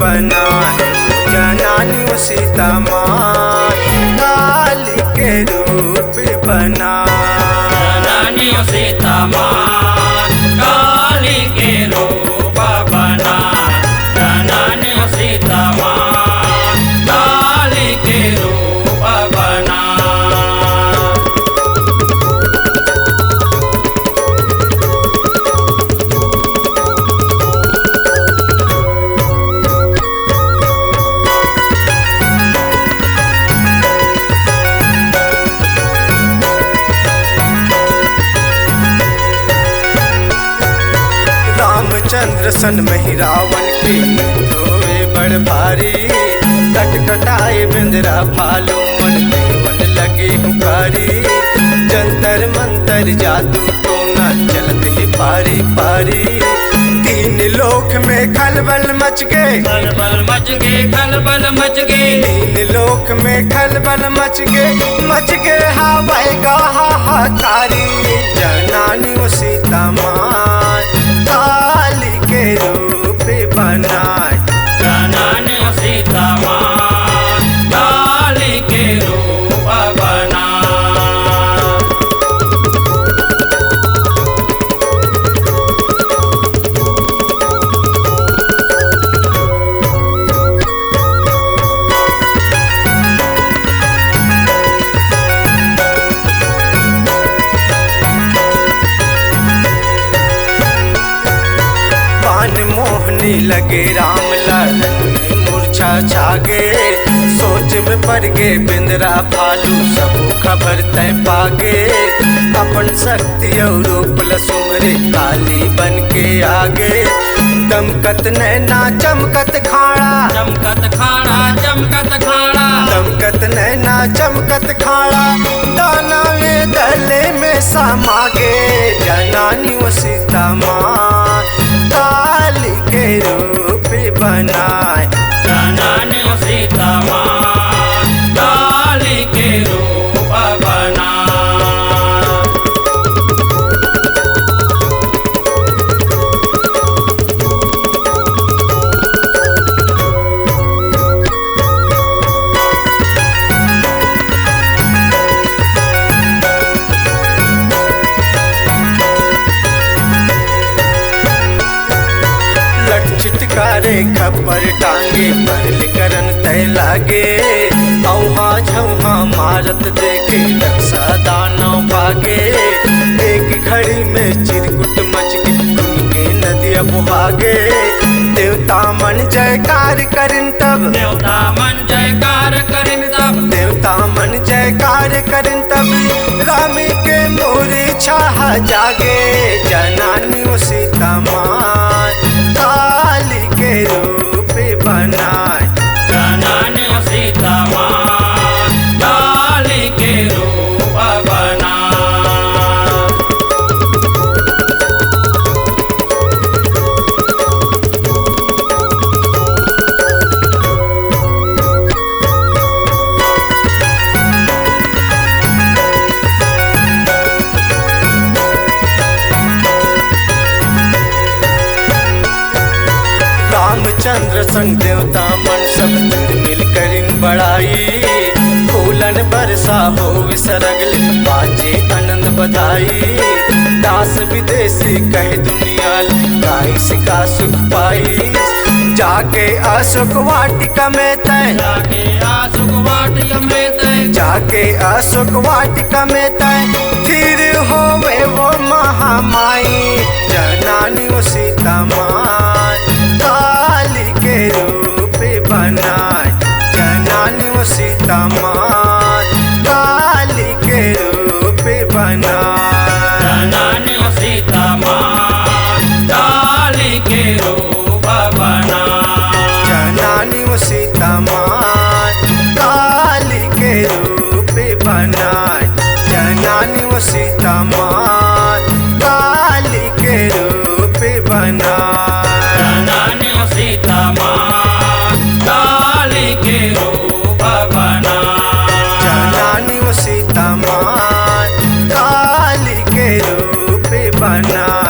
बनाए जनानी वो सीता माँ काली के रूप बनाए। जनानी वो सीता माँ काली के रूप बनाए। जनानी वो सीता माँ काली के रूप बनाए। रामचंद्र सन में ही रावण के धोए बड़ भारी कटकटाए बिंदरा भालू मन देवन लगे हुकारी। जंतर मंतर जादू टोना चलते ही पारी पारी। तीन लोक में खलबल मच गए खलबल मच गए खलबल मच गए। तीन लोक में खलबल मच गए हवाएगा हाहाकारी। जनानी वो सीता माँ काली के रूप बनाए। जनानी वो सीता माँ काली के रूप बनाए। मोहनी लगे राम लाल मूर्छा छागे। सोच में पड़ गए बिंदरा भालू सबू खबर तय पागे। अपन शक्ति और रूप लसुमरे काली बन के आगे। दमकत नैना चमकत खाड़ा चमकत खाड़ा चमकत खाड़ा। दमकत नैना चमकत खाड़ा दाना में गले में समागे। जनानी वो सीता माँ काली के रूप बनाए। जनानी वो सीता माँ काली के रूप बनाए। चिटकारे खपर टांगे परल करन तय लागे। औहा झौहा मारत देखे रक्षा दानव भागे। एक घड़ी में चिरकुट मच के नदिया बुहागे। देवता मन जयकार करिन तब देवता मन जयकार करिन तब। देवता मन जयकार करिन तब रामी के मोरी छाहा जागे। जनानी वो सीता माँ काली के रूप बनाए। जनानी वो सीता माँ काली के रूप बनाए। रामचंद्र संग देवता मन सब मिल करिन बड़ाई। फूलन बरसा हो विसरगल बाजे आनंद बधाई। दास विदेशी कहे दुनिया गाई सिका सुख पाई। जाके अशोक वाटिका में तय जाके अशोक वाटिका में तय। जाके अशोक वाटिका में तय फिर होवे वो महामाई। जनानी वो सीता माँ काली के रूप बनाए। जनानी वो सीता माँ काली के रूप बनाए। जनानी वो सीता माँ काली के रूप बनाए। जनानी वो सीता माँ काली के रूप बनाए। जनानी वो सीता माँ काली के रूप बनाए। जनानी वो सीता माँ काली के रूप बनाए। जनानी वो सीता माँ काली के रूप बनाए।